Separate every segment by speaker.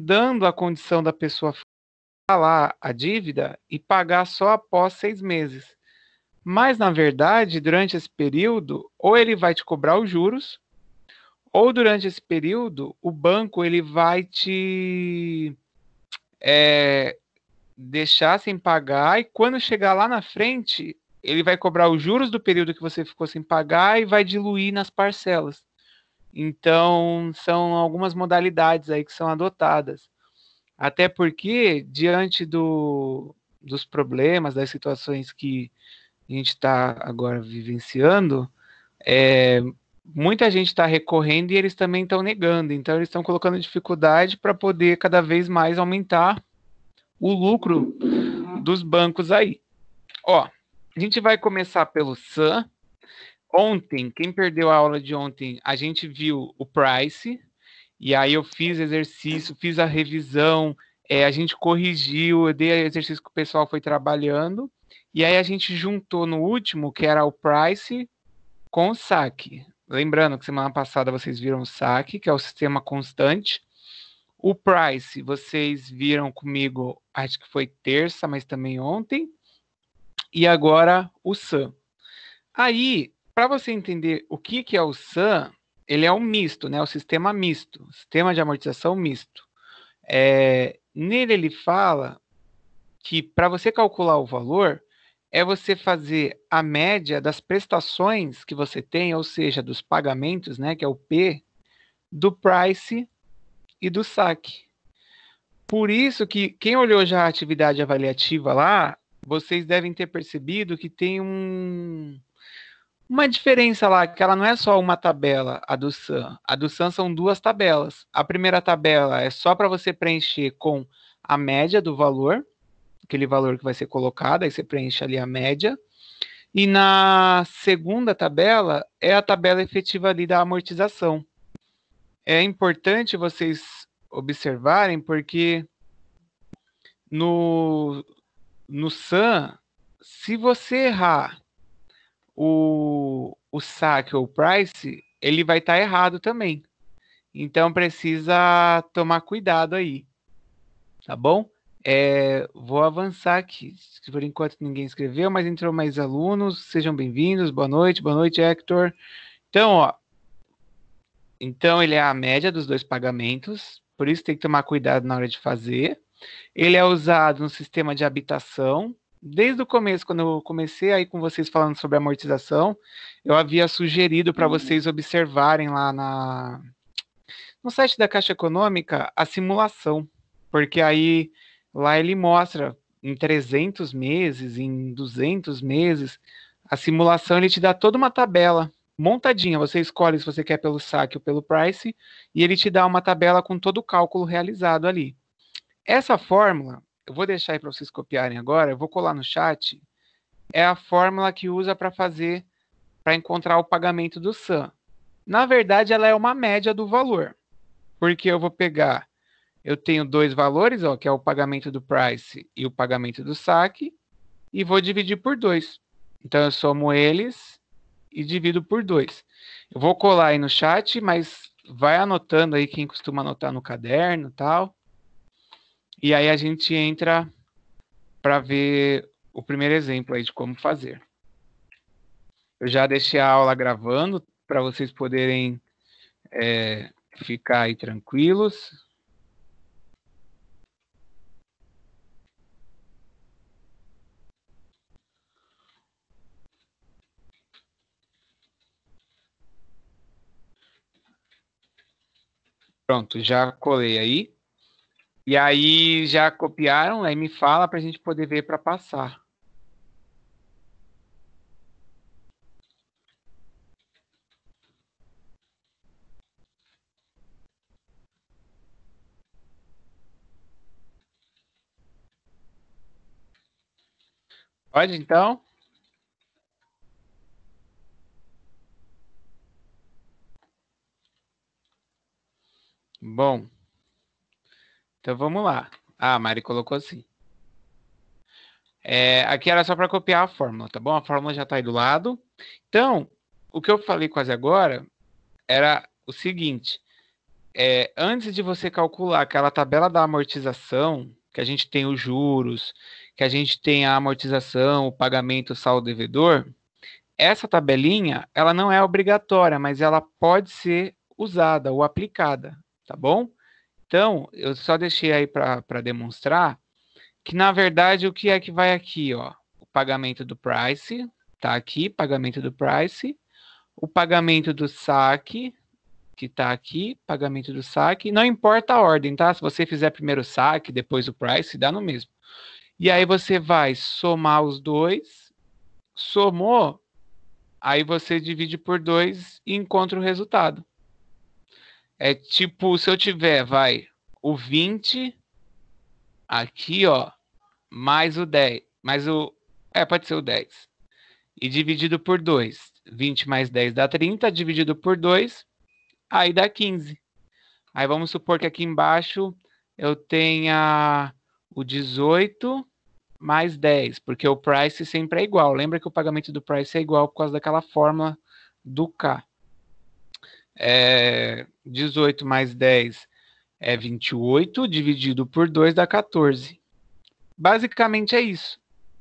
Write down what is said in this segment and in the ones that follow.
Speaker 1: dando a condição da pessoa falar a dívida e pagar só após 6 meses. Mas, na verdade, durante esse período, ou ele vai te cobrar os juros, ou durante esse período, o banco ele vai te deixar sem pagar, e quando chegar lá na frente, ele vai cobrar os juros do período que você ficou sem pagar e vai diluir nas parcelas. Então, são algumas modalidades aí que são adotadas. Até porque, diante dos problemas, das situações que a gente está agora vivenciando, é, muita gente está recorrendo e eles também estão negando. Então, eles estão colocando dificuldade para poder cada vez mais aumentar o lucro dos bancos aí. Ó, a gente vai começar pelo Sun. Ontem, quem perdeu a aula de ontem, a gente viu o Price, e aí eu fiz exercício, fiz a revisão, a gente corrigiu, eu dei exercício que o pessoal foi trabalhando, e aí a gente juntou no último, que era o Price, com o saque. Lembrando que semana passada vocês viram o saque, que é o sistema constante. O Price, vocês viram comigo, acho que foi terça, mas também ontem. E agora o Sun. Aí, para você entender o que é o Sun, ele é um misto, né? O sistema misto, sistema de amortização misto. Nele ele fala que para você calcular o valor, é você fazer a média das prestações que você tem, ou seja, dos pagamentos, né, que é o P, do price e do saque. Por isso que quem olhou já a atividade avaliativa lá, vocês devem ter percebido que tem uma diferença lá, que ela não é só uma tabela, a do Sun. A do Sun são duas tabelas. A primeira tabela é só para você preencher com a média do valor, aquele valor que vai ser colocado, aí você preenche ali a média. E na segunda tabela é a tabela efetiva ali da amortização. É importante vocês observarem, porque no Sun, se você errar o saque ou o price, ele vai estar errado também. Então precisa tomar cuidado aí, tá bom? Vou avançar aqui. Por enquanto ninguém escreveu, mas entrou mais alunos. Sejam bem-vindos. Boa noite, Hector. Então, ó, então ele é a média dos dois pagamentos, por isso tem que tomar cuidado na hora de fazer. Ele é usado no sistema de habitação. Desde o começo, quando eu comecei aí com vocês falando sobre amortização, eu havia sugerido para vocês observarem lá no site da Caixa Econômica a simulação, porque aí lá ele mostra em 300 meses, em 200 meses, a simulação ele te dá toda uma tabela montadinha, você escolhe se você quer pelo saque ou pelo price, e ele te dá uma tabela com todo o cálculo realizado ali. Essa fórmula, eu vou deixar aí para vocês copiarem agora, eu vou colar no chat, é a fórmula que usa para encontrar o pagamento do SAM. Na verdade, ela é uma média do valor, porque eu vou pegar, eu tenho dois valores, ó, que é o pagamento do price e o pagamento do saque, e vou dividir por 2. Então, eu somo eles e divido por 2. Eu vou colar aí no chat, mas vai anotando aí quem costuma anotar no caderno e tal. E aí a gente entra para ver o primeiro exemplo aí de como fazer. Eu já deixei a aula gravando para vocês poderem ficar aí tranquilos. Pronto, já colei aí. E aí já copiaram, aí me fala para a gente poder ver para passar. Pode então? Bom, então vamos lá. Ah, a Mari colocou assim. Aqui era só para copiar a fórmula, tá bom? A fórmula já está aí do lado. Então, o que eu falei quase agora era o seguinte. antes de você calcular aquela tabela da amortização, que a gente tem os juros, que a gente tem a amortização, o pagamento, o saldo devedor, essa tabelinha, ela não é obrigatória, mas ela pode ser usada ou aplicada, tá bom? Então, eu só deixei aí para demonstrar que, na verdade, o que é que vai aqui, ó? O pagamento do price, tá aqui, pagamento do price, o pagamento do saque, que está aqui, pagamento do saque, não importa a ordem, tá? Se você fizer primeiro o saque, depois o price, dá no mesmo. E aí você vai somar os dois, somou, aí você divide por 2 e encontra o resultado. É tipo, se eu tiver, o 20 aqui, ó, mais o 10, pode ser o 10. E dividido por 2. 20 mais 10 dá 30, dividido por 2, aí dá 15. Aí vamos supor que aqui embaixo eu tenha o 18 mais 10, porque o price sempre é igual. Lembra que o pagamento do price é igual por causa daquela fórmula do K. 18 mais 10 é 28, dividido por 2 dá 14. Basicamente é isso.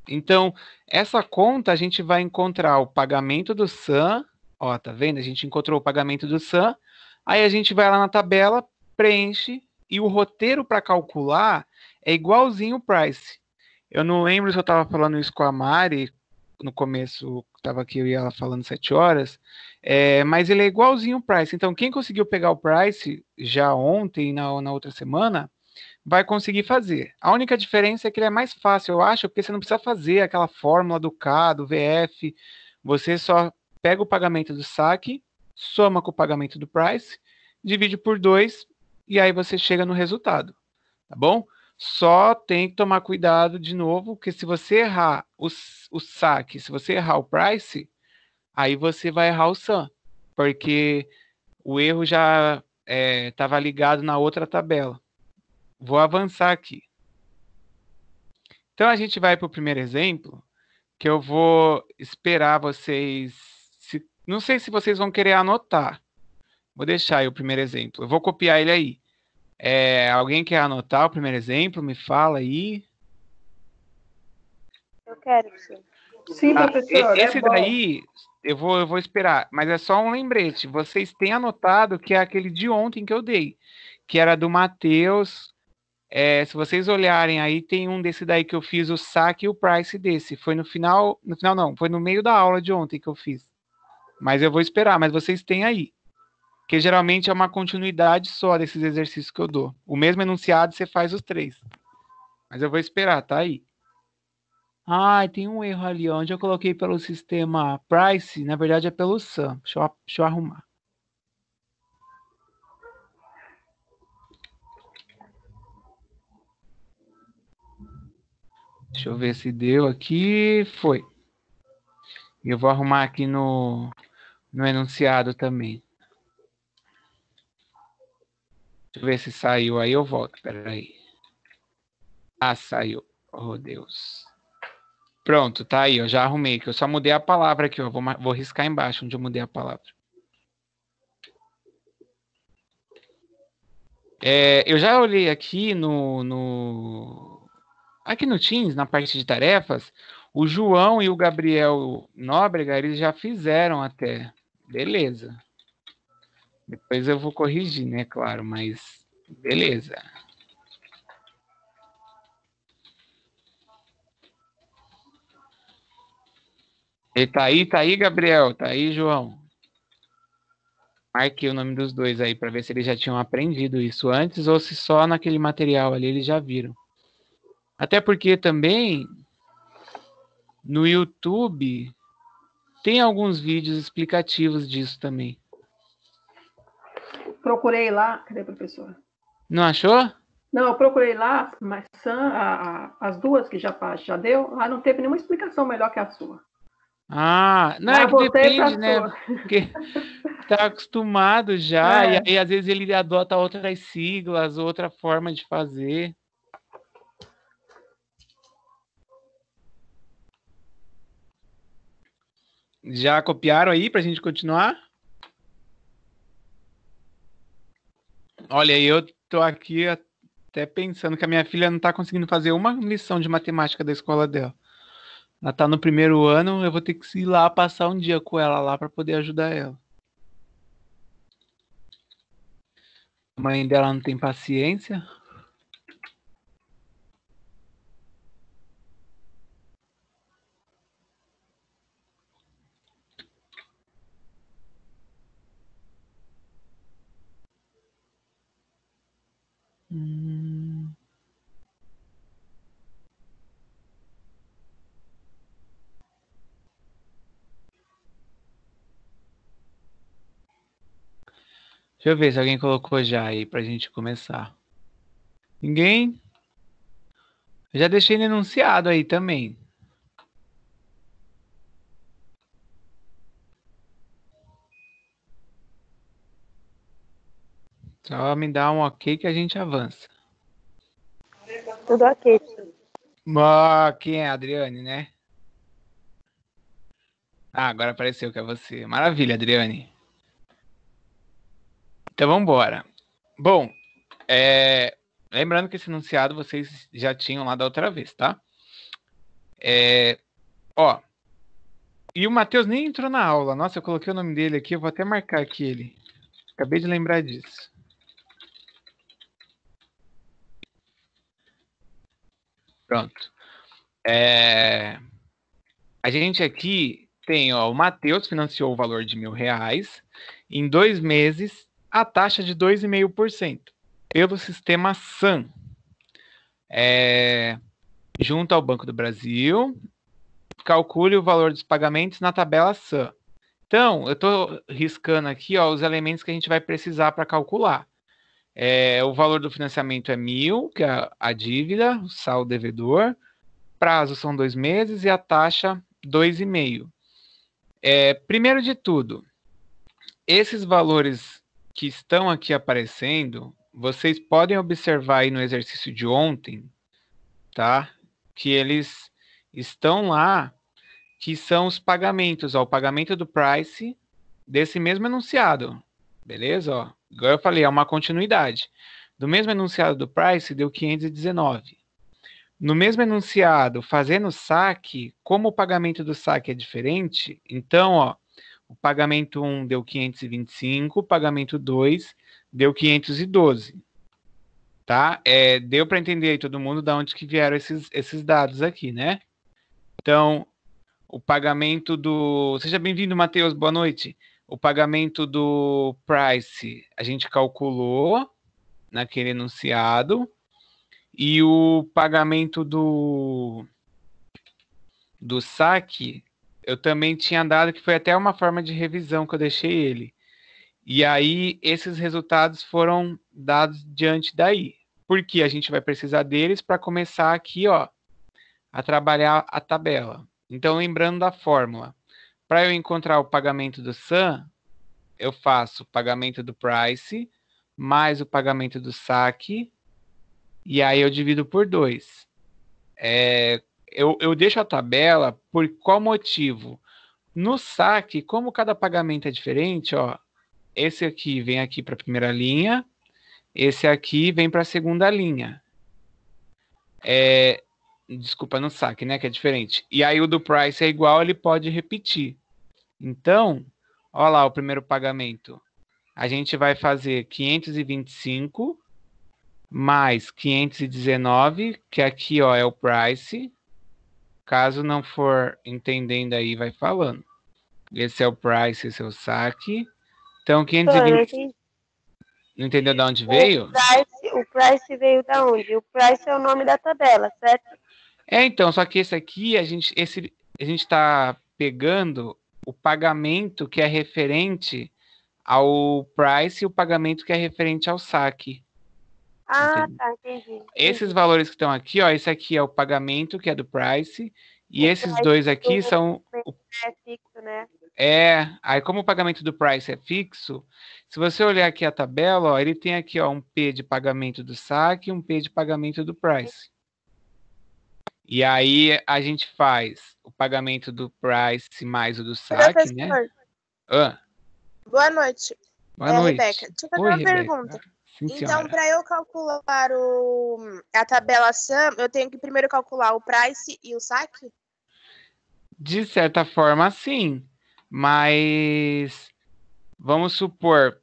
Speaker 1: Então, essa conta a gente vai encontrar o pagamento do SAM. Ó, tá vendo? A gente encontrou o pagamento do SAM. Aí a gente vai lá na tabela, preenche, e o roteiro para calcular é igualzinho o price. Eu não lembro se eu estava falando isso com a Mari no começo, estava aqui eu e ela falando 7 horas, mas ele é igualzinho o price. Então, quem conseguiu pegar o price já ontem, na outra semana, vai conseguir fazer. A única diferença é que ele é mais fácil, eu acho, porque você não precisa fazer aquela fórmula do K, do VF. Você só pega o pagamento do saque, soma com o pagamento do price, divide por 2 e aí você chega no resultado, tá bom? Só tem que tomar cuidado de novo, porque se você errar o saque, se você errar o price, aí você vai errar o sum, porque o erro já estava ligado na outra tabela. Vou avançar aqui. Então, a gente vai para o primeiro exemplo, que eu vou esperar vocês... não sei se vocês vão querer anotar. Vou deixar aí o primeiro exemplo. Eu vou copiar ele aí. Alguém quer anotar o primeiro exemplo? Me fala aí.
Speaker 2: Eu quero, professor.
Speaker 3: Sim, professor.
Speaker 1: Esse daí, eu vou esperar. Mas é só um lembrete. Vocês têm anotado que é aquele de ontem que eu dei, que era do Matheus. Se vocês olharem aí, tem um desse daí que eu fiz o saque e o price desse. Foi no final não, foi no meio da aula de ontem que eu fiz. Mas eu vou esperar, mas vocês têm aí. Que geralmente é uma continuidade só desses exercícios que eu dou. O mesmo enunciado você faz os 3. Mas eu vou esperar, tá aí. Tem um erro ali, onde eu coloquei pelo sistema price, na verdade é pelo sum. Deixa eu arrumar. Deixa eu ver se deu aqui. Foi. E eu vou arrumar aqui no enunciado também. Deixa eu ver se saiu aí, eu volto. Pera aí. Saiu. Oh, Deus. Pronto, tá aí, eu já arrumei, que eu só mudei a palavra aqui, ó. Vou riscar embaixo onde eu mudei a palavra. Eu já olhei aqui aqui no Teams, na parte de tarefas, o João e o Gabriel Nóbrega, eles já fizeram até. Beleza. Depois eu vou corrigir, né, claro, mas beleza. Ele tá aí, Gabriel? Tá aí, João? Marquei o nome dos dois aí para ver se eles já tinham aprendido isso antes ou se só naquele material ali eles já viram. Até porque também no YouTube tem alguns vídeos explicativos disso também.
Speaker 3: Procurei lá. Cadê, professor?
Speaker 1: Não achou?
Speaker 3: Não, eu procurei lá, mas as duas que já deu, lá não teve nenhuma explicação melhor que a sua.
Speaker 1: Não, é que depende, né?
Speaker 3: Sua.
Speaker 1: Porque tá acostumado já, e aí às vezes ele adota outras siglas, outra forma de fazer. Já copiaram aí pra gente continuar? Olha, eu tô aqui até pensando que a minha filha não tá conseguindo fazer uma lição de matemática da escola dela. Ela tá no primeiro ano, eu vou ter que ir lá passar um dia com ela lá para poder ajudar ela. A mãe dela não tem paciência. Deixa eu ver se alguém colocou já aí pra gente começar. Ninguém? Eu já deixei no enunciado aí também. Só me dá um ok que a gente avança.
Speaker 2: Tudo ok.
Speaker 1: Quem é a Adriane, né? Ah, agora apareceu que é você. Maravilha, Adriane. Então vamos embora. Bom, lembrando que esse enunciado vocês já tinham lá da outra vez, tá? Ó, e o Matheus nem entrou na aula. Nossa, eu coloquei o nome dele aqui, eu vou até marcar aqui ele. Acabei de lembrar disso. Pronto. A gente aqui tem, ó, o Matheus financiou o valor de R$ 1.000. Em 2 meses, a taxa de 2,5% pelo sistema SAM. Junto ao Banco do Brasil, calcule o valor dos pagamentos na tabela SAM. Então, eu estou riscando aqui, ó, os elementos que a gente vai precisar para calcular. O valor do financiamento é 1.000, que é a dívida, o saldo devedor. Prazo são 2 meses e a taxa 2,5%. Primeiro de tudo, esses valores que estão aqui aparecendo, vocês podem observar aí no exercício de ontem, tá? Que eles estão lá, que são os pagamentos, ó, o pagamento do price desse mesmo enunciado, beleza? Ó, igual eu falei, é uma continuidade. Do mesmo enunciado do price, deu 519. No mesmo enunciado, fazendo saque, como o pagamento do saque é diferente, então, ó, o pagamento 1 deu 525, o pagamento 2 deu 512. Tá? Deu para entender aí todo mundo de onde que vieram esses dados aqui, né? Então, o pagamento do... Seja bem-vindo, Matheus, boa noite. O pagamento do price a gente calculou naquele enunciado. E o pagamento do saque, eu também tinha dado, que foi até uma forma de revisão que eu deixei ele. E aí, esses resultados foram dados diante daí. Porque a gente vai precisar deles para começar aqui, ó, a trabalhar a tabela. Então, lembrando da fórmula. Para eu encontrar o pagamento do SAM, eu faço o pagamento do price mais o pagamento do saque, e aí eu divido por 2. Eu deixo a tabela por qual motivo? No saque, como cada pagamento é diferente, ó, esse aqui vem aqui para a primeira linha, esse aqui vem para a segunda linha. Desculpa, no saque, né, que é diferente. E aí o do price é igual, ele pode repetir. Então, ó lá o primeiro pagamento. A gente vai fazer 525 mais 519, que aqui, ó, é o price. Caso não for entendendo aí, vai falando. Esse é o price, esse é o saque. Então, 520... Não entendeu de onde veio?
Speaker 2: O price veio da onde? O price é o nome da tabela, certo?
Speaker 1: Então, só que esse aqui, a gente está pegando o pagamento que é referente ao price e o pagamento que é referente ao saque.
Speaker 2: Ah, tá, entendi.
Speaker 1: Esses valores que estão aqui, ó, esse aqui é o pagamento, que é do price, e esses dois aqui são...
Speaker 2: É fixo, né?
Speaker 1: Aí como o pagamento do price é fixo, se você olhar aqui a tabela, ó, ele tem aqui, ó, um P de pagamento do saque e um P de pagamento do price. E aí a gente faz o pagamento do price mais o do saque, né?
Speaker 4: Boa noite.
Speaker 1: Boa noite.
Speaker 4: Rebeca, deixa eu fazer uma pergunta.
Speaker 1: Sim,
Speaker 2: Então,
Speaker 1: senhora.
Speaker 2: para eu calcular a tabela SAM, eu tenho que primeiro calcular o price e o saque?
Speaker 1: De certa forma, sim. Mas vamos supor,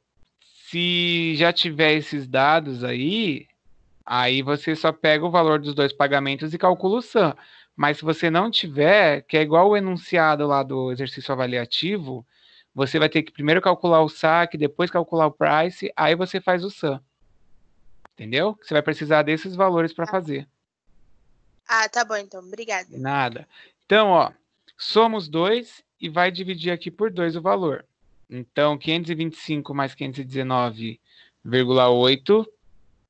Speaker 1: se já tiver esses dados aí você só pega o valor dos dois pagamentos e calcula o SAM. Mas se você não tiver, que é igual o enunciado lá do exercício avaliativo, você vai ter que primeiro calcular o saque, depois calcular o price, aí você faz o SAM. Entendeu? Você vai precisar desses valores para fazer.
Speaker 2: Ah, tá bom, então. Obrigada.
Speaker 1: Nada. Então, ó, somos 2 e vai dividir aqui por 2 o valor. Então, 525 mais 519,8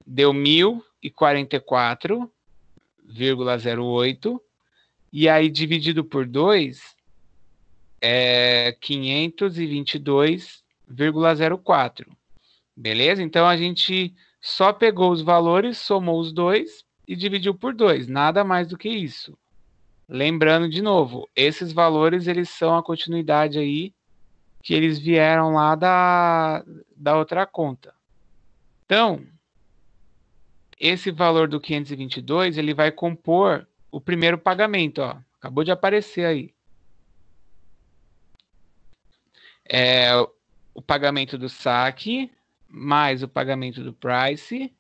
Speaker 1: deu 1.044,08. E aí, dividido por 2, é 522,04. Beleza? Então, a gente só pegou os valores, somou os dois e dividiu por 2. Nada mais do que isso. Lembrando de novo, esses valores eles são a continuidade aí que eles vieram lá da outra conta. Então, esse valor do 522, ele vai compor o primeiro pagamento, ó. Acabou de aparecer aí. É o pagamento do saque mais o pagamento do price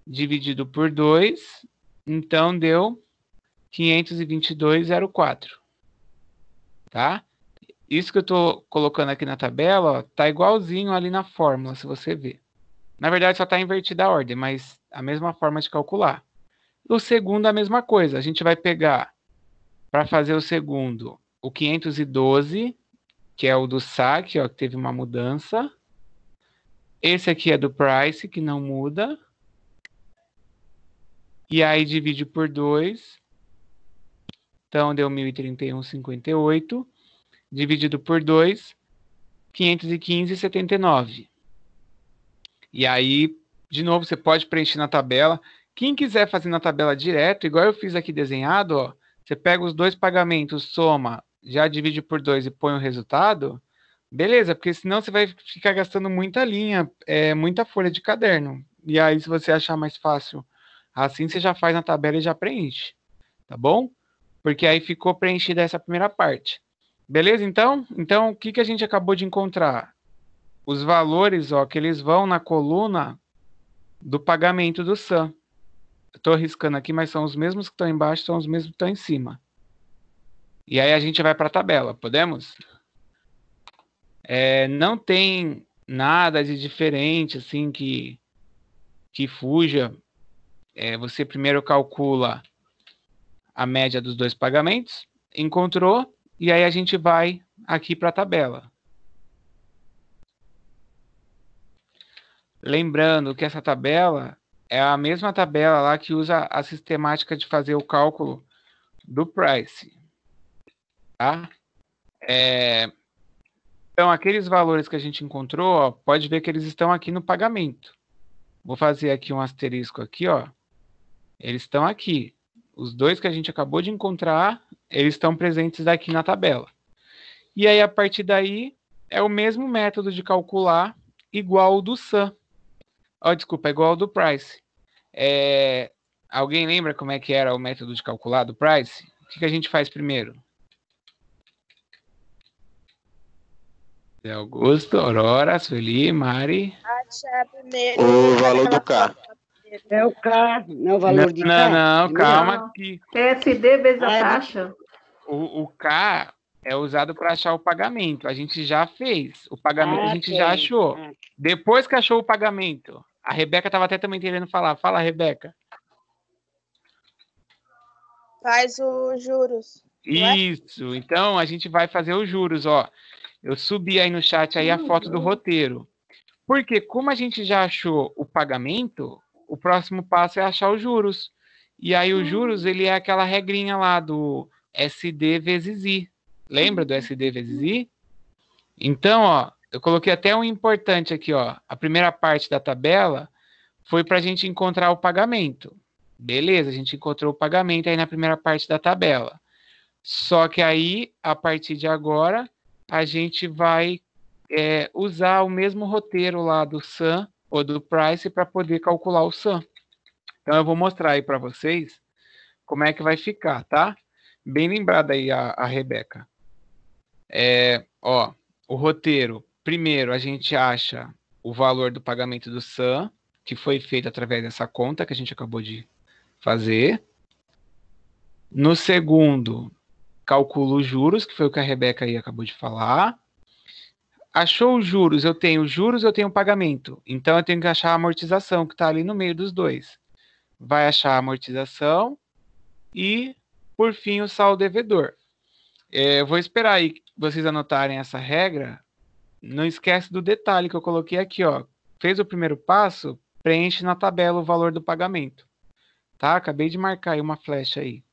Speaker 1: dividido por 2, então deu 522,04, tá? Isso que eu estou colocando aqui na tabela, ó, tá igualzinho ali na fórmula, se você ver. Na verdade, só está invertida a ordem, mas a mesma forma de calcular. O segundo, a mesma coisa. A gente vai pegar, para fazer o segundo, o 512, que é o do saque, ó, que teve uma mudança. Esse aqui é do price, que não muda. E aí divide por 2. Então, deu 1.031,58. Dividido por 2, 515,79. E aí, de novo, você pode preencher na tabela. Quem quiser fazer na tabela direto, igual eu fiz aqui desenhado, ó, você pega os dois pagamentos, soma, já divide por 2 e põe o resultado, beleza, porque senão você vai ficar gastando muita linha, muita folha de caderno. E aí, se você achar mais fácil assim, você já faz na tabela e já preenche, tá bom? Porque aí ficou preenchida essa primeira parte. Beleza, então? Então, o que a gente acabou de encontrar? Os valores, ó, que eles vão na coluna do pagamento do SAM. Estou riscando aqui, mas são os mesmos que estão embaixo, são os mesmos que estão em cima. E aí a gente vai para a tabela, podemos? Não tem nada de diferente, assim, que fuja. Você primeiro calcula a média dos dois pagamentos, encontrou, e aí a gente vai aqui para a tabela. Lembrando que essa tabela é a mesma tabela lá que usa a sistemática de fazer o cálculo do price, tá? Então, aqueles valores que a gente encontrou, ó, pode ver que eles estão aqui no pagamento. Vou fazer aqui um asterisco aqui, ó. Eles estão aqui. Os dois que a gente acabou de encontrar, eles estão presentes aqui na tabela. E aí, a partir daí, é o mesmo método de calcular igual ao do SAM. Desculpa, igual ao do price. Alguém lembra como é que era o método de calcular do price? O que a gente faz primeiro? Augusto, Aurora, Sueli, Mari.
Speaker 2: Achar primeiro
Speaker 4: O valor do K.
Speaker 5: É o K, não é o valor de K?
Speaker 1: Não, calma aqui.
Speaker 3: SD vezes a taxa.
Speaker 1: O K é usado para achar o pagamento. A gente já fez. O pagamento a gente já achou. Depois que achou o pagamento, a Rebeca estava até também querendo falar. Fala, Rebeca.
Speaker 2: Faz os juros.
Speaker 1: Isso. Então, a gente vai fazer os juros, ó. Eu subi aí no chat aí a foto do roteiro. Porque como a gente já achou o pagamento, o próximo passo é achar os juros. E aí os juros, ele é aquela regrinha lá do SD vezes I. Lembra do SD vezes I? Então, ó, eu coloquei até um importante aqui, ó. A primeira parte da tabela foi para a gente encontrar o pagamento. Beleza, a gente encontrou o pagamento aí na primeira parte da tabela. Só que aí, a partir de agora, a gente vai usar o mesmo roteiro lá do SAM ou do price para poder calcular o sum. Então, eu vou mostrar aí para vocês como é que vai ficar, tá? Bem lembrada aí a Rebeca. O roteiro. Primeiro, a gente acha o valor do pagamento do sum, que foi feito através dessa conta que a gente acabou de fazer. No segundo, calculo os juros, que foi o que a Rebeca aí acabou de falar. Achou os juros, eu tenho o pagamento. Então, eu tenho que achar a amortização, que está ali no meio dos dois. Vai achar a amortização e, por fim, o saldo devedor. Eu vou esperar aí vocês anotarem essa regra. Não esquece do detalhe que eu coloquei aqui, ó. Fez o primeiro passo, preenche na tabela o valor do pagamento. Tá? Acabei de marcar aí uma flecha aí.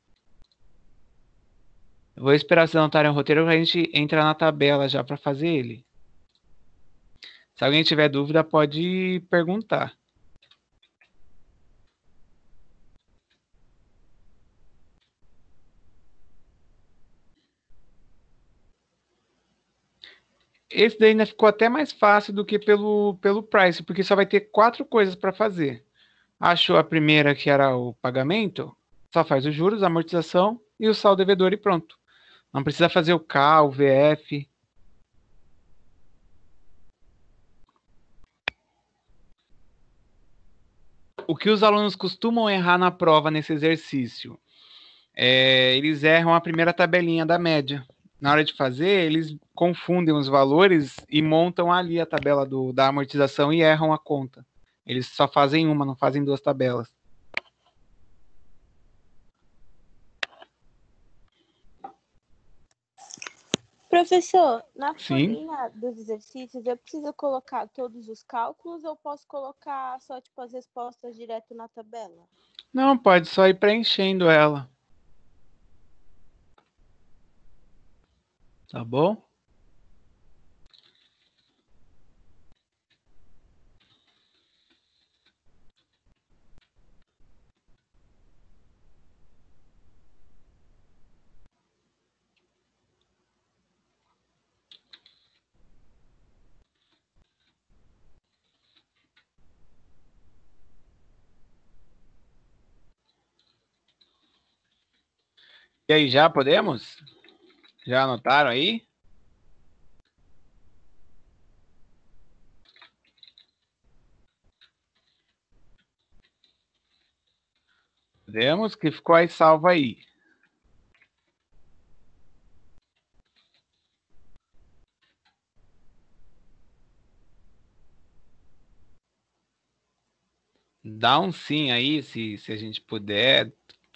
Speaker 1: Eu vou esperar vocês anotarem o roteiro para a gente entrar na tabela já para fazer ele. Se alguém tiver dúvida, pode perguntar. Esse daí ainda ficou até mais fácil do que pelo price, porque só vai ter 4 coisas para fazer. Achou a primeira, que era o pagamento? Só faz os juros, a amortização e o saldo devedor e pronto. Não precisa fazer o K, o VF. O que os alunos costumam errar na prova nesse exercício? Eles erram a primeira tabelinha da média. Na hora de fazer, eles confundem os valores e montam ali a tabela da amortização e erram a conta. Eles só fazem uma, não fazem 2 tabelas.
Speaker 2: Professor, na
Speaker 1: Sim.
Speaker 2: folhinha dos exercícios, eu preciso colocar todos os cálculos ou posso colocar só tipo as respostas direto na tabela?
Speaker 1: Não, pode só ir preenchendo ela. Tá bom? E aí, já podemos? Já anotaram aí? Podemos, que ficou aí salvo aí. Dá um sim aí, se a gente puder.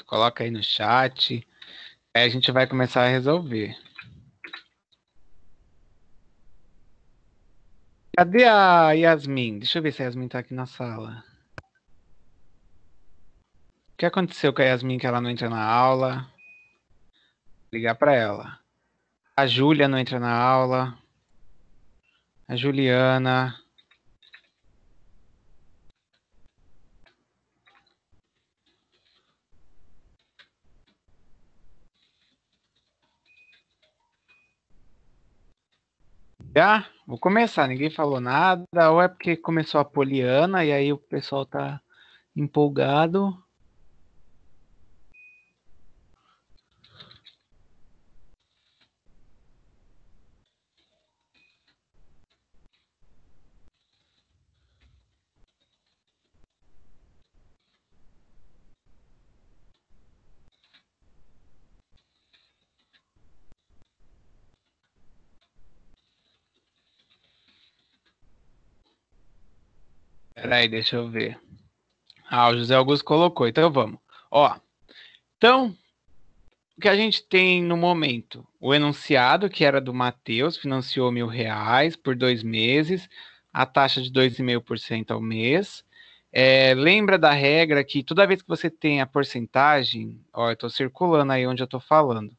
Speaker 1: Coloca aí no chat. Aí a gente vai começar a resolver. Cadê a Yasmin? Deixa eu ver se a Yasmin tá aqui na sala. O que aconteceu com a Yasmin, que ela não entra na aula? Vou ligar para ela. A Júlia não entra na aula. A Juliana. Já? Vou começar, ninguém falou nada. Ou é porque começou a Poliana e aí o pessoal tá empolgado. Peraí, deixa eu ver. O José Augusto colocou, então vamos. Então, o que a gente tem no momento? O enunciado, que era do Matheus, financiou R$ 1.000 por 2 meses, a taxa de 2,5% ao mês. Lembra da regra que toda vez que você tem a porcentagem, eu estou circulando aí onde eu estou falando,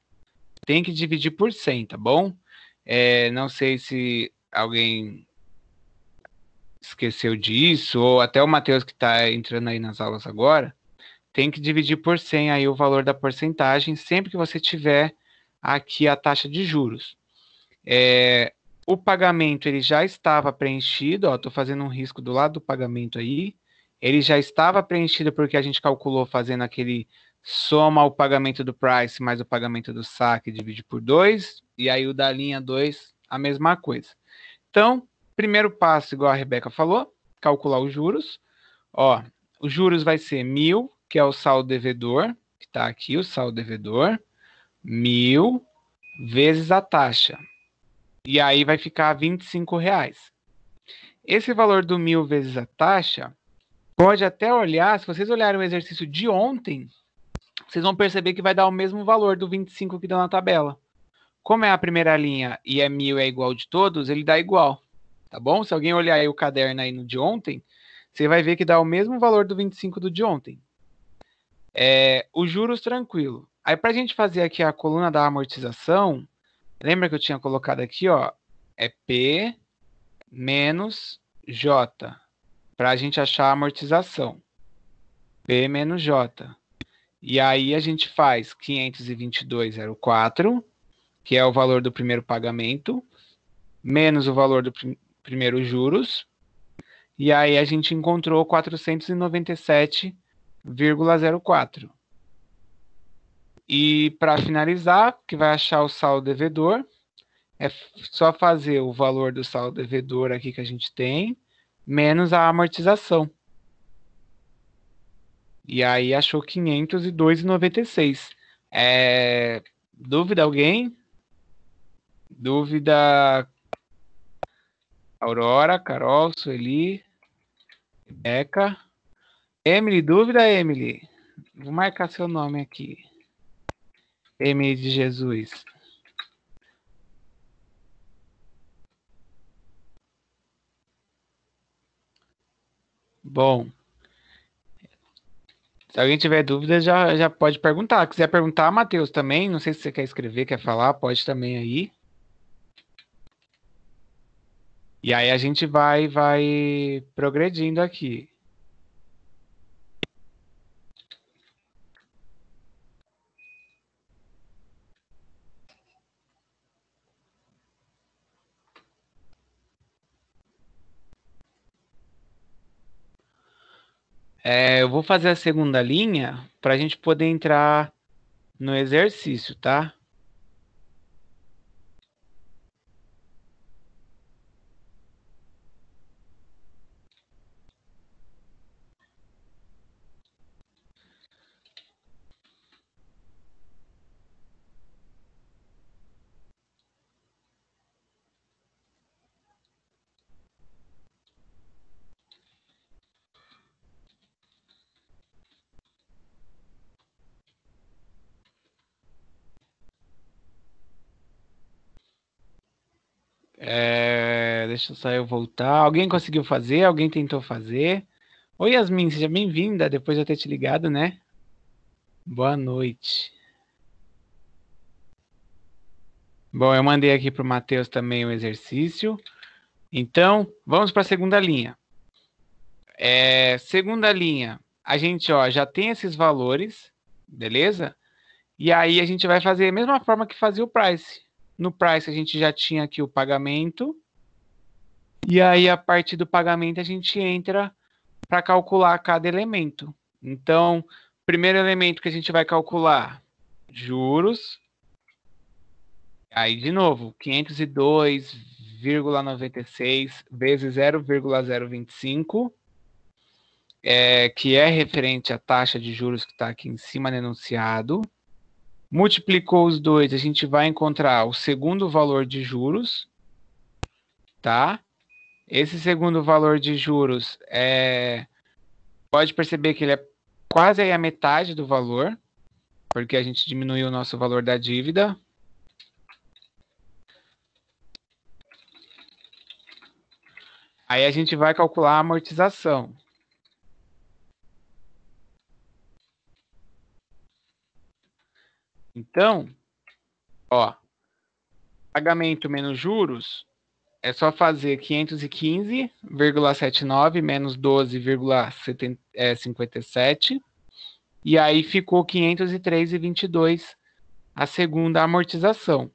Speaker 1: tem que dividir por 100, tá bom? Não sei se alguém esqueceu disso, ou até o Matheus que está entrando aí nas aulas agora, tem que dividir por 100 aí o valor da porcentagem sempre que você tiver aqui a taxa de juros. o pagamento ele já estava preenchido, ó, estou fazendo um risco do lado do pagamento aí. Ele já estava preenchido porque a gente calculou fazendo aquele soma o pagamento do price mais o pagamento do saque, divide por 2, e aí o da linha 2, a mesma coisa. Então, primeiro passo, igual a Rebeca falou, calcular os juros. Ó, os juros vai ser 1.000, que é o saldo devedor, que está aqui, o saldo devedor, 1.000 vezes a taxa. E aí vai ficar R$25. Esse valor do 1.000 vezes a taxa, pode até olhar, se vocês olharem o exercício de ontem, vocês vão perceber que vai dar o mesmo valor do 25 que deu na tabela. Como é a primeira linha e é 1.000 é igual de todos, ele dá igual, tá bom? Se alguém olhar aí o caderno aí no de ontem, você vai ver que dá o mesmo valor do 25 do de ontem. Os juros tranquilo. Aí para a gente fazer aqui a coluna da amortização, lembra que eu tinha colocado aqui, ó, é P menos J, para a gente achar a amortização. P menos J. E aí a gente faz 522,04, que é o valor do primeiro pagamento, menos o valor do primeiro juros, e aí a gente encontrou 497,04. E para finalizar, que vai achar o saldo devedor, é só fazer o valor do saldo devedor aqui que a gente tem, menos a amortização. E aí achou 502,96. Dúvida alguém? Dúvida? Aurora, Carol, Sueli, Rebeca. Emily, dúvida, Emily? Vou marcar seu nome aqui. Emily de Jesus. Bom. Se alguém tiver dúvida, já pode perguntar. Quiser perguntar, Matheus, também. Não sei se você quer escrever, quer falar, pode também aí. E aí a gente vai progredindo aqui. Eu vou fazer a segunda linha para a gente poder entrar no exercício, tá? Deixa eu só eu voltar. Alguém conseguiu fazer? Alguém tentou fazer? Oi, Yasmin, seja bem-vinda, depois de eu ter te ligado, né? Boa noite. Bom, eu mandei aqui para o Matheus também o exercício. Então, vamos para a segunda linha. Segunda linha, a gente já tem esses valores, beleza? E aí a gente vai fazer a mesma forma que fazia o price. No price a gente já tinha aqui o pagamento. E aí a partir do pagamento a gente entra para calcular cada elemento. Então, primeiro elemento que a gente vai calcular, juros. Aí, de novo, 502,96 vezes 0,025, que é referente à taxa de juros que está aqui em cima no enunciado. Multiplicou os dois, a gente vai encontrar o segundo valor de juros, tá? Esse segundo valor de juros, pode perceber que ele é quase aí a metade do valor, porque a gente diminuiu o nosso valor da dívida. Aí a gente vai calcular a amortização. Então, pagamento menos juros, é só fazer 515,79 menos 12,57, e aí ficou 503,22 a segunda amortização.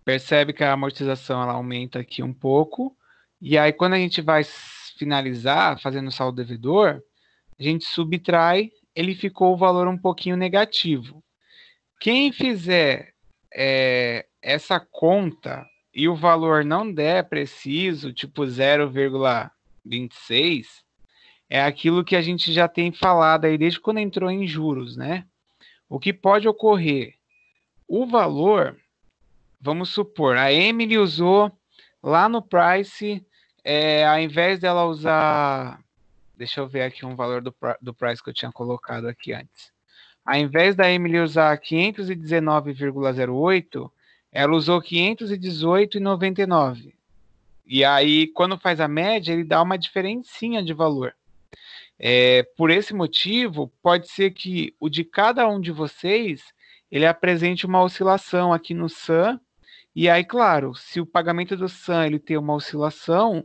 Speaker 1: Percebe que a amortização ela aumenta aqui um pouco. E aí, quando a gente vai finalizar, fazendo o saldo devedor, a gente subtrai, ele ficou o valor um pouquinho negativo. Quem fizer essa conta e o valor não der preciso, tipo 0,26, é aquilo que a gente já tem falado aí desde quando entrou em juros, né? O que pode ocorrer? O valor, vamos supor, a Emily usou lá no price, ao invés dela usar, deixa eu ver aqui um valor do price que eu tinha colocado aqui antes. Ao invés da Emily usar 519,08, ela usou 518,99. E aí, quando faz a média, ele dá uma diferencinha de valor. Por esse motivo, pode ser que o de cada um de vocês, ele apresente uma oscilação aqui no SAM. E aí, claro, se o pagamento do SAM ele tem uma oscilação,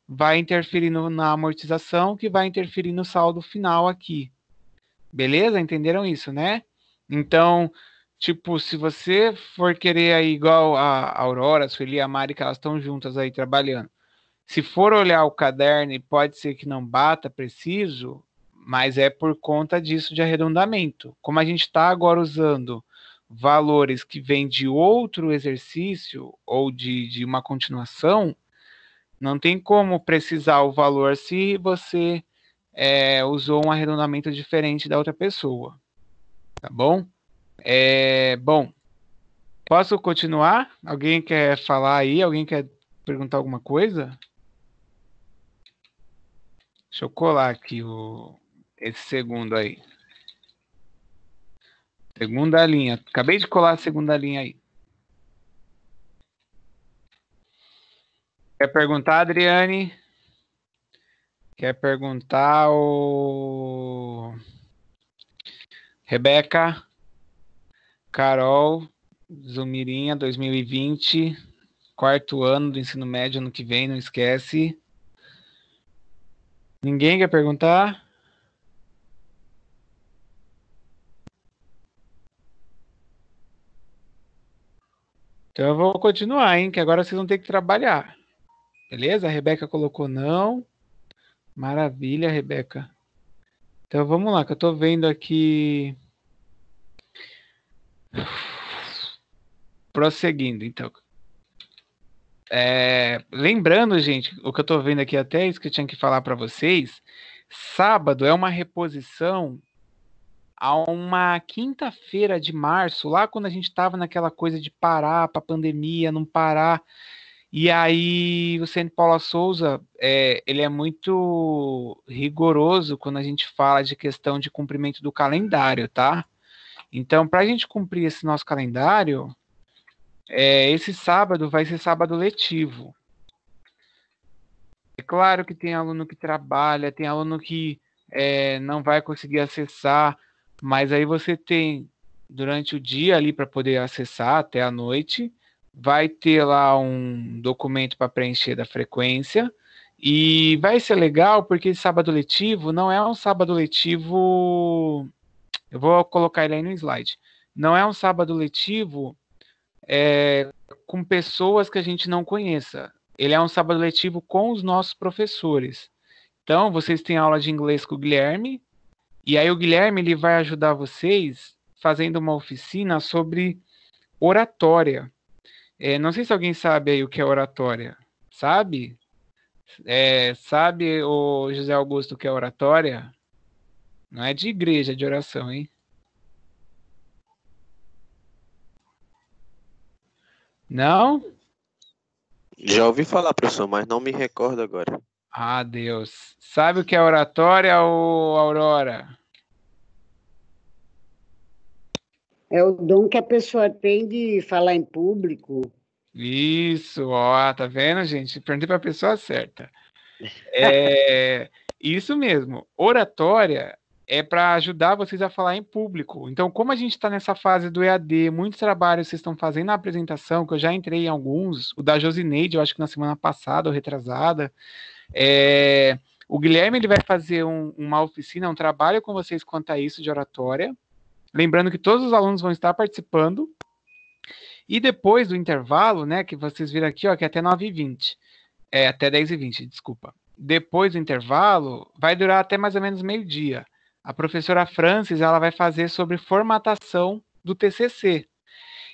Speaker 1: vai interferir na amortização, que vai interferir no saldo final aqui. Beleza? Entenderam isso, né? Então, tipo, se você for querer aí, igual a Aurora, a Sueli e a Mari, que elas estão juntas aí trabalhando, se for olhar o caderno, e pode ser que não bata preciso, mas é por conta disso de arredondamento. Como a gente está agora usando valores que vêm de outro exercício ou de uma continuação, não tem como precisar o valor se você usou um arredondamento diferente da outra pessoa. Tá bom? Bom, posso continuar? Alguém quer falar aí? Alguém quer perguntar alguma coisa? Deixa eu colar aqui esse segundo aí. Segunda linha. Acabei de colar a segunda linha aí. Quer perguntar, Adriane? Quer perguntar, Rebeca? Carol? Zumirinha, 2020. Quarto ano do ensino médio, ano que vem, não esquece. Ninguém quer perguntar? Então eu vou continuar, hein? Que agora vocês vão ter que trabalhar. Beleza? A Rebeca colocou não. Maravilha, Rebeca. Então vamos lá, que eu tô vendo aqui. Prosseguindo, então. Lembrando, gente, o que eu tô vendo aqui até isso que eu tinha que falar para vocês. Sábado é uma reposição a uma quinta-feira de março, lá quando a gente estava naquela coisa de parar para a pandemia, não parar. E aí o Centro Paula Souza, ele é muito rigoroso quando a gente fala de questão de cumprimento do calendário, tá? Então, para a gente cumprir esse nosso calendário, esse sábado vai ser sábado letivo. É claro que tem aluno que trabalha, tem aluno que não vai conseguir acessar, mas aí você tem durante o dia ali para poder acessar até a noite, vai ter lá um documento para preencher da frequência, e vai ser legal porque esse sábado letivo não é um sábado letivo, eu vou colocar ele aí no slide, não é um sábado letivo com pessoas que a gente não conheça. Ele é um sábado letivo com os nossos professores. Então, vocês têm aula de inglês com o Guilherme, e aí o Guilherme ele vai ajudar vocês fazendo uma oficina sobre oratória. Não sei se alguém sabe aí o que é oratória. Sabe? Sabe, o José Augusto, o que é oratória? Não é de igreja, é de oração, hein? Não?
Speaker 4: Já ouvi falar, professor, mas não me recordo agora.
Speaker 1: Ah, Deus. Sabe o que é oratória, ou Aurora?
Speaker 5: É o dom que a pessoa tem de falar em público.
Speaker 1: Isso, ó, tá vendo, gente? Perguntei para a pessoa certa. Isso mesmo. Oratória é para ajudar vocês a falar em público. Então, como a gente está nessa fase do EAD, muitos trabalhos vocês estão fazendo na apresentação, que eu já entrei em alguns, o da Josineide, eu acho que na semana passada ou retrasada. O Guilherme ele vai fazer uma oficina, um trabalho com vocês quanto a isso de oratória. Lembrando que todos os alunos vão estar participando. E depois do intervalo, né, que vocês viram aqui, ó, que é até 9h20. Até 10h20, desculpa. Depois do intervalo, vai durar até mais ou menos meio-dia. A professora Francis, ela vai fazer sobre formatação do TCC.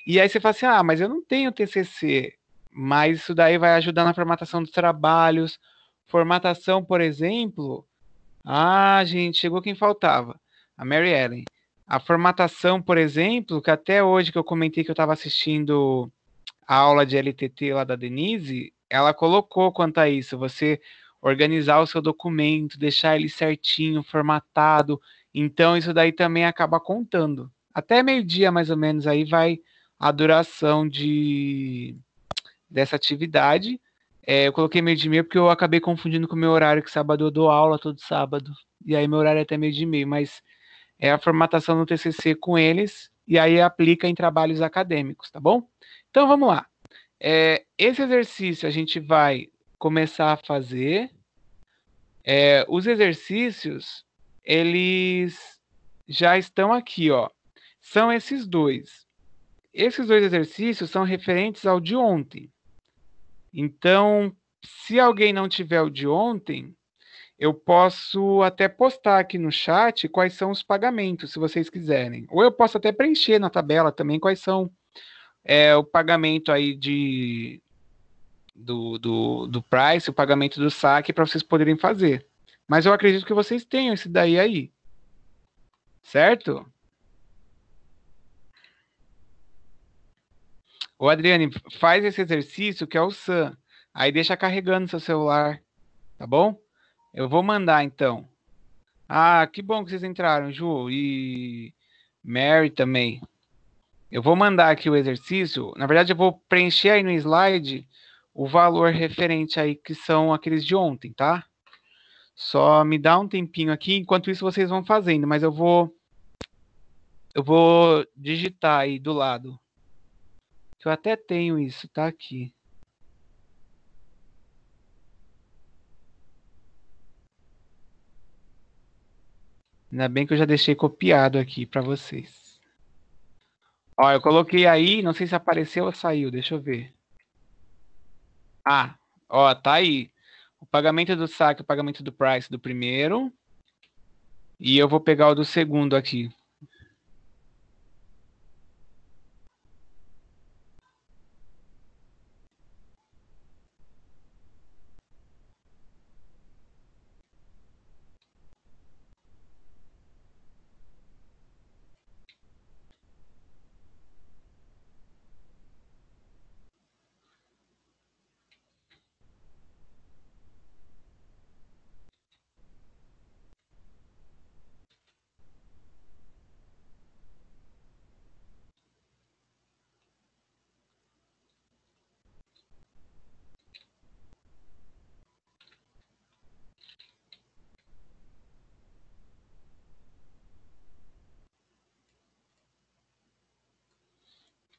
Speaker 1: E aí você fala assim, mas eu não tenho TCC, mas isso daí vai ajudar na formatação dos trabalhos. Formatação, por exemplo... gente, chegou quem faltava. A Mary Ellen. A formatação, por exemplo, que até hoje que eu comentei que eu estava assistindo a aula de LTT lá da Denise, ela colocou quanto a isso, você organizar o seu documento, deixar ele certinho, formatado, então isso daí também acaba contando. Até meio-dia, mais ou menos, aí vai a duração dessa atividade. Eu coloquei meio-dia e meio porque eu acabei confundindo com o meu horário, que sábado eu dou aula todo sábado, e aí meu horário é até meio-dia e meio, mas é a formatação no TCC com eles, e aí aplica em trabalhos acadêmicos, tá bom? Então, vamos lá. Esse exercício a gente vai começar a fazer. Os exercícios, eles já estão aqui, ó. São esses dois. Esses dois exercícios são referentes ao de ontem. Então, se alguém não tiver o de ontem, eu posso até postar aqui no chat quais são os pagamentos, se vocês quiserem. Ou eu posso até preencher na tabela também quais são o pagamento aí do price, o pagamento do saque para vocês poderem fazer. Mas eu acredito que vocês tenham esse daí aí. Certo? Ô, Adriane, faz esse exercício que é o SAM. Aí deixa carregando seu celular, tá bom? Eu vou mandar, então. Que bom que vocês entraram, Ju. E Mary também. Eu vou mandar aqui o exercício. Na verdade, eu vou preencher aí no slide o valor referente aí, que são aqueles de ontem, tá? Só me dá um tempinho aqui, enquanto isso vocês vão fazendo, mas eu vou digitar aí do lado. Que eu até tenho isso, tá aqui. Ainda bem que eu já deixei copiado aqui para vocês. Ó, eu coloquei aí, não sei se apareceu ou saiu, deixa eu ver. Ó, tá aí. O pagamento do saque, o pagamento do price do primeiro. E eu vou pegar o do segundo aqui.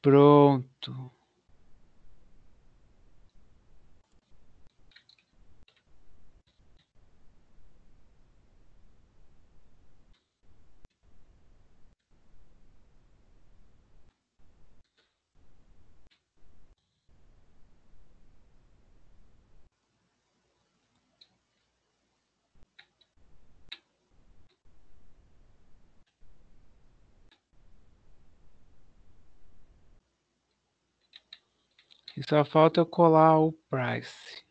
Speaker 1: Pronto. E só falta eu colar o price.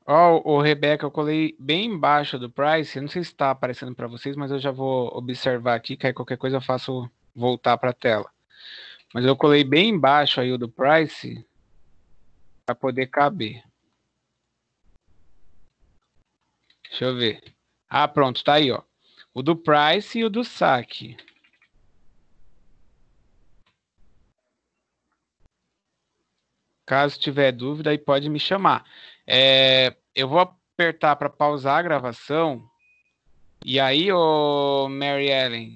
Speaker 1: Ó, o Rebeca, eu colei bem embaixo do price. Eu não sei se está aparecendo para vocês, mas eu já vou observar aqui, que aí qualquer coisa eu faço voltar para a tela. Mas eu colei bem embaixo aí o do price para poder caber. Deixa eu ver. Pronto, tá aí, ó. O do price e o do saque. Caso tiver dúvida, aí pode me chamar. Eu vou apertar para pausar a gravação. E aí, ô Mary Ellen,